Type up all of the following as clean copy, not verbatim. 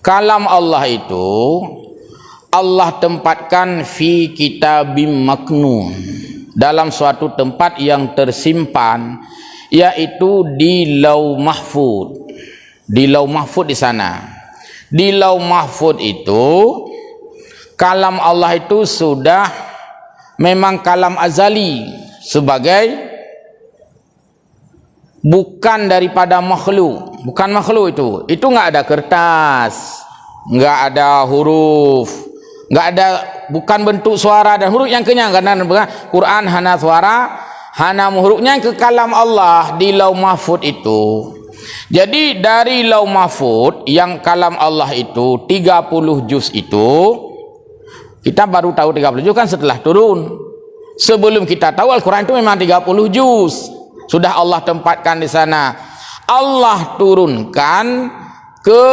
Kalam Allah itu Allah tempatkan fi kitabim maknun, dalam suatu tempat yang tersimpan, yaitu di Lauh Mahfuz. Di Lauh Mahfuz di sana. Di Lauh Mahfuz itu kalam Allah itu sudah memang kalam azali, sebagai bukan daripada makhluk. Bukan makhluk itu nggak ada kertas, nggak ada huruf, nggak ada, bukan bentuk suara dan huruf yang kenyang, karena Quran hana suara, hana hurufnya ke kalam Allah di Lauh Mahfuz itu. Jadi dari Lauh Mahfuz yang kalam Allah itu 30 juz itu, kita baru tahu 30 juz kan setelah turun. Sebelum kita tahu Al-Quran itu memang 30 juz. Sudah Allah tempatkan di sana. Allah turunkan ke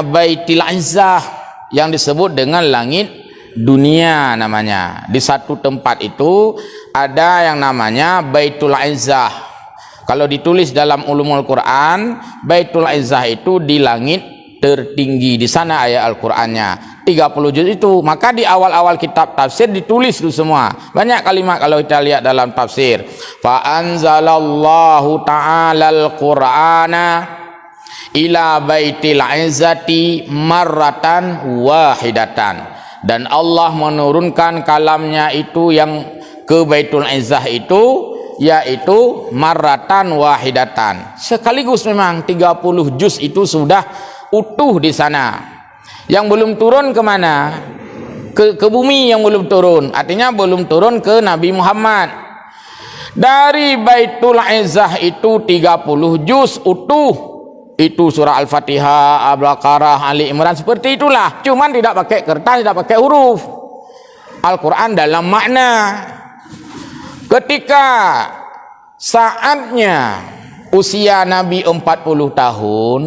Baitul Izzah yang disebut dengan langit dunia namanya. Di satu tempat itu ada yang namanya Baitul Izzah. Kalau ditulis dalam ulumul Quran, Baitul Izzah itu di langit tertinggi, di sana ayat Al-Qur'annya 30 juz itu. Maka di awal-awal kitab tafsir ditulis itu semua. Banyak kalimat kalau kita lihat dalam tafsir. Fa anzalallahu ta'alal Qur'ana ila baitil izzati marratan wahidatan. Dan Allah menurunkan kalamnya itu yang ke Baitul Izzah itu, yaitu marratan wahidatan. Sekaligus memang 30 juz itu sudah utuh di sana. Yang belum turun kemana? Ke bumi yang belum turun. Artinya belum turun ke Nabi Muhammad. Dari Baitul Izzah itu 30 juz utuh. Itu surah Al-Fatihah, Al-Baqarah, Ali Imran, seperti itulah. Cuman tidak pakai kertas, tidak pakai huruf. Al-Quran dalam makna. Ketika saatnya usia Nabi 40 tahun,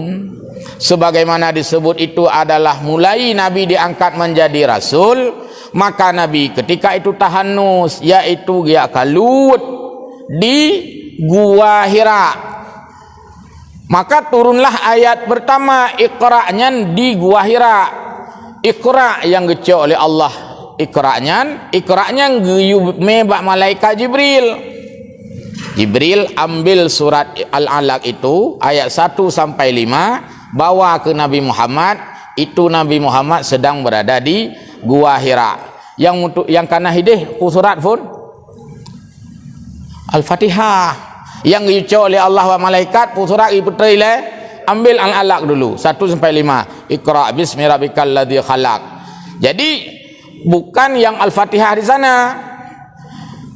sebagaimana disebut itu adalah mulai Nabi diangkat menjadi Rasul, maka Nabi ketika itu tahanus, yaitu dia kalut di Gua Hira. Maka turunlah ayat pertama, Iqra'nya di Gua Hira. Iqra' yang gecok oleh Allah, Iqra'nya mebak malaikat Jibril. Jibril ambil surat Al-Alaq itu ayat 1 sampai 5, bawa ke Nabi Muhammad. Itu Nabi Muhammad sedang berada di Gua Hira. Yang kana hidih surat pun Al-Fatihah. Yang diucap oleh Allah wa malaikat surat iputri le, ambil Al-Alaq dulu 1 sampai 5. Iqra' bismi rabbikal ladzi khalaq. Jadi bukan yang Al-Fatihah di sana.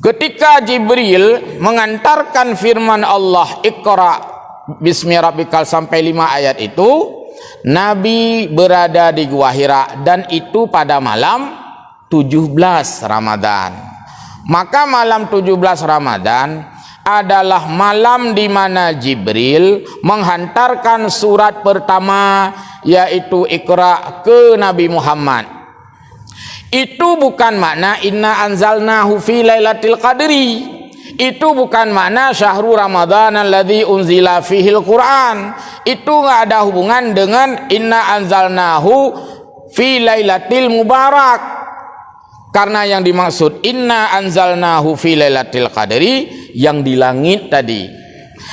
Ketika Jibril mengantarkan firman Allah Iqra' bismi rabbikal sampai 5 ayat itu, Nabi berada di Gua Hira, dan itu pada malam 17 Ramadan. Maka malam 17 Ramadan adalah malam di mana Jibril menghantarkan surat pertama, yaitu Iqra' ke Nabi Muhammad. Itu bukan makna inna anzalnahu fi lailatul qadri. Itu bukan makna syahrul ramadhan alladzi unzila fihil Quran. Itu enggak ada hubungan dengan inna anzalnahu fi lailatul mubarak. Karena yang dimaksud inna anzalnahu fi lailatul qadri yang di langit tadi.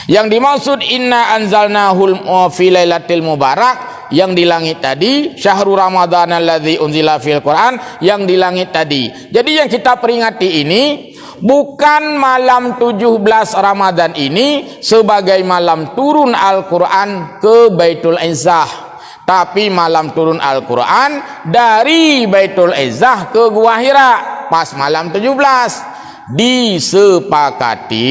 Yang dimaksud inna anzalnahu fi lailatul mubarak yang di langit tadi, syahrul ramadhan alladzi unzila fil Quran yang di langit tadi. Jadi yang kita peringati ini bukan malam 17 Ramadan ini sebagai malam turun Al-Quran ke Baitul Izzah, tapi malam turun Al-Quran dari Baitul Izzah ke Gua Hira pas malam 17. Disepakati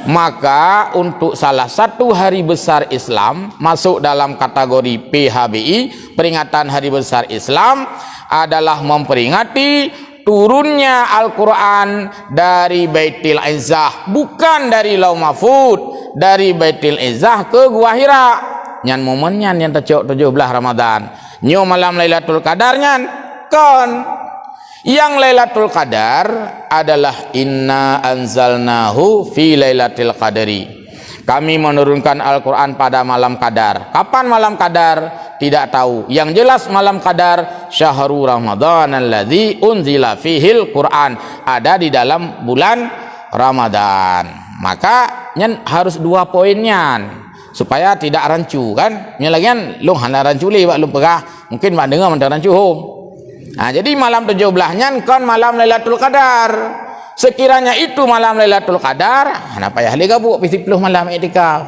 maka untuk salah satu hari besar Islam masuk dalam kategori PHBI, peringatan hari besar Islam, adalah memperingati turunnya Al-Quran dari Baitul Izzah, bukan dari Lauh Mahfuz, dari Baitul Izzah ke Gua Hira. Nyan momennya yang tercok 17 Ramadan, nyo malam Lailatul Qadarnya kon. Yang Lailatul Qadar adalah inna anzalnahu fi lailatul qadri. Kami menurunkan Al-Quran pada malam qadar. Kapan malam qadar? Tidak tahu. Yang jelas malam qadar syahrul Ramadan alladzi unzila fihil Quran, ada di dalam bulan Ramadan. Maka harus 2 poinnya supaya tidak rancu kan. Nyalagian lu hana rancu li lu pegah. Mungkin mak dengar mentang rancu home. Jadi malam 17-nya kan malam Lailatul Qadar. Sekiranya itu malam Lailatul Qadar, ana payah le gabuk 10 malam iktikaf.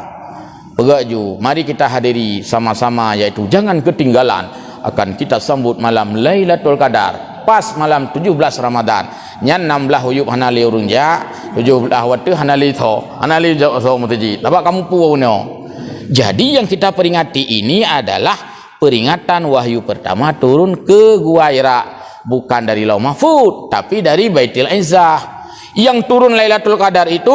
Pegaju, mari kita hadiri sama-sama, yaitu jangan ketinggalan akan kita sambut malam Lailatul Qadar pas malam 17 Ramadan. Nyan 16 huyub hanali urunja, 17 waktu hanali tho, hanali so mutaji. Dapat kamu puno. Jadi yang kita peringati ini adalah peringatan wahyu pertama turun ke Gua Hira, bukan dari Lauh Mahfud tapi dari Baitul Izzah. Yang turun Lailatul Qadar itu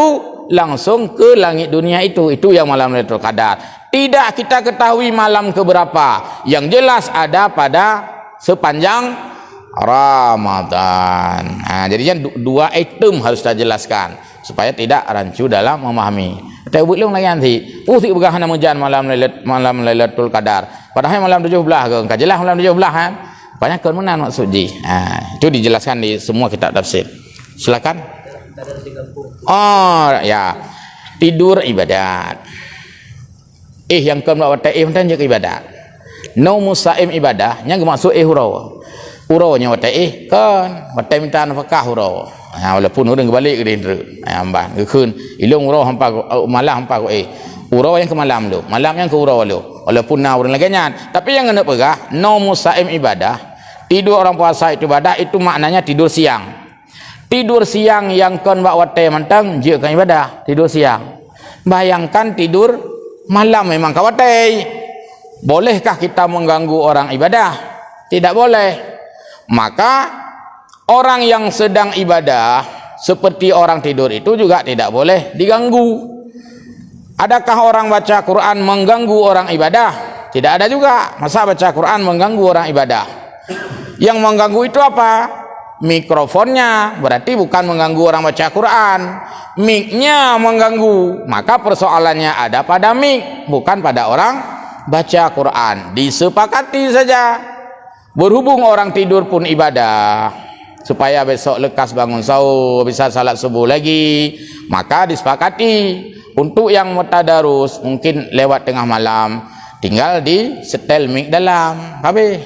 langsung ke langit dunia itu yang malam Lailatul Qadar. Tidak kita ketahui malam keberapa, yang jelas ada pada sepanjang Ramadan. Jadinya 2 item harus kita jelaskan supaya tidak rancu dalam memahami. Kita buat lagi nanti. Pusik begah nama jan malam Lailatul Qadar. Padahal malam 17 ke? Enggak jelas malam 17 kan? Banyak kemenan maksud ji. Itu dijelaskan di semua kitab tafsir. Silakan. Oh ya, tidur ibadat. Yang kedua wata dan juga ibadat. No musaim ibadah, yang maksud hurau. Huraunya wata kan, wata minta nafkah hurau. Walaupun orang balik ke dindra, ambah gekun, ilung hurau hampa malam hampa ko hurau yang ke malam lu, malam yang ke hurau lu. Walaupun na orang lagi nyan, tapi yang kena pegah, no musaim ibadah. Tidur orang puasa itu ibadah, itu maknanya tidur siang. Tidur siang yang kon bak wate mantang je kan ibadah, tidur siang. Bayangkan tidur malam memang ka wate. Bolehkah kita mengganggu orang ibadah? Tidak boleh. Maka orang yang sedang ibadah seperti orang tidur itu juga tidak boleh diganggu. Adakah orang baca Quran mengganggu orang ibadah? Tidak ada juga. Masa baca Quran mengganggu orang ibadah? Yang mengganggu itu apa? Mikrofonnya, berarti bukan mengganggu orang baca Quran. Mic-nya mengganggu, maka persoalannya ada pada mic, bukan pada orang baca Quran. Disepakati saja. Berhubung orang tidur pun ibadah, supaya besok lekas bangun sahur, bisa salat subuh lagi, maka disepakati untuk yang mutadarus mungkin lewat tengah malam, tinggal di setel mic dalam. Habis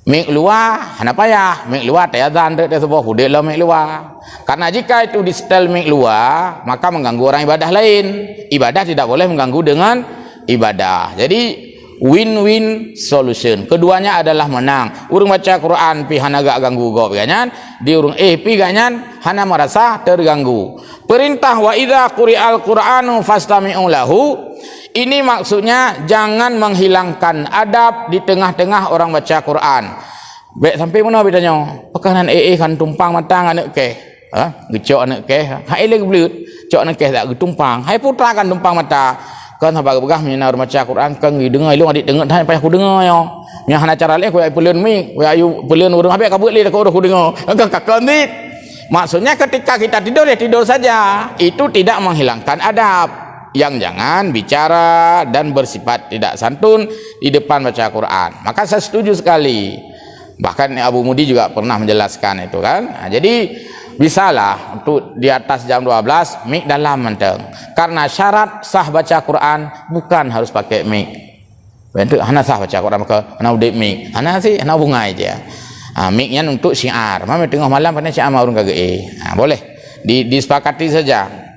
mic luar, kenapa ya? Mic luar tak azan tak sebuah hudek lah mic luar. Karena jika itu di setel mic luar, maka mengganggu orang ibadah lain. Ibadah tidak boleh mengganggu dengan ibadah. Jadi win-win solution. Keduanya adalah menang. Urang baca Quran pi hana gak ganggu go ganyan, di urang pi ganyan hana merasa terganggu. Perintah wa idza quri'al Qur'anu fastami'u lahu. Ini maksudnya jangan menghilangkan adab di tengah-tengah orang baca Quran. Baik sampai mana bedanya? Pekanan kan tumpang matang anak ke. Gecok anak ke. Hai lagi belut. Cok anak ke tak tumpang. Hai putra kan tumpang mata. Kan habaq begah mina orang baca Quran kan dengar lu adik dengar dah payah aku dengar yo. Nya hana cara lain ku ai peleun mi, ku ayu peleun urang habaq kabut li aku dengar. Engkau kakon ni. Maksudnya ketika kita tidur ya tidur saja. Itu tidak menghilangkan adab. Yang jangan bicara dan bersifat tidak santun di depan baca Quran. Maka saya setuju sekali. Bahkan Abu Mudi juga pernah menjelaskan itu kan. Jadi bisalah untuk di atas jam 12 mic dalam menteng. Karena syarat sah baca Quran bukan harus pakai mic. Bentuk hana sah baca Quran maka hana udik mic. Hana sih hana bunga aja. Mic-nya untuk syiar. Mama tengah malam pada syiar urang kagak boleh. Disepakati saja.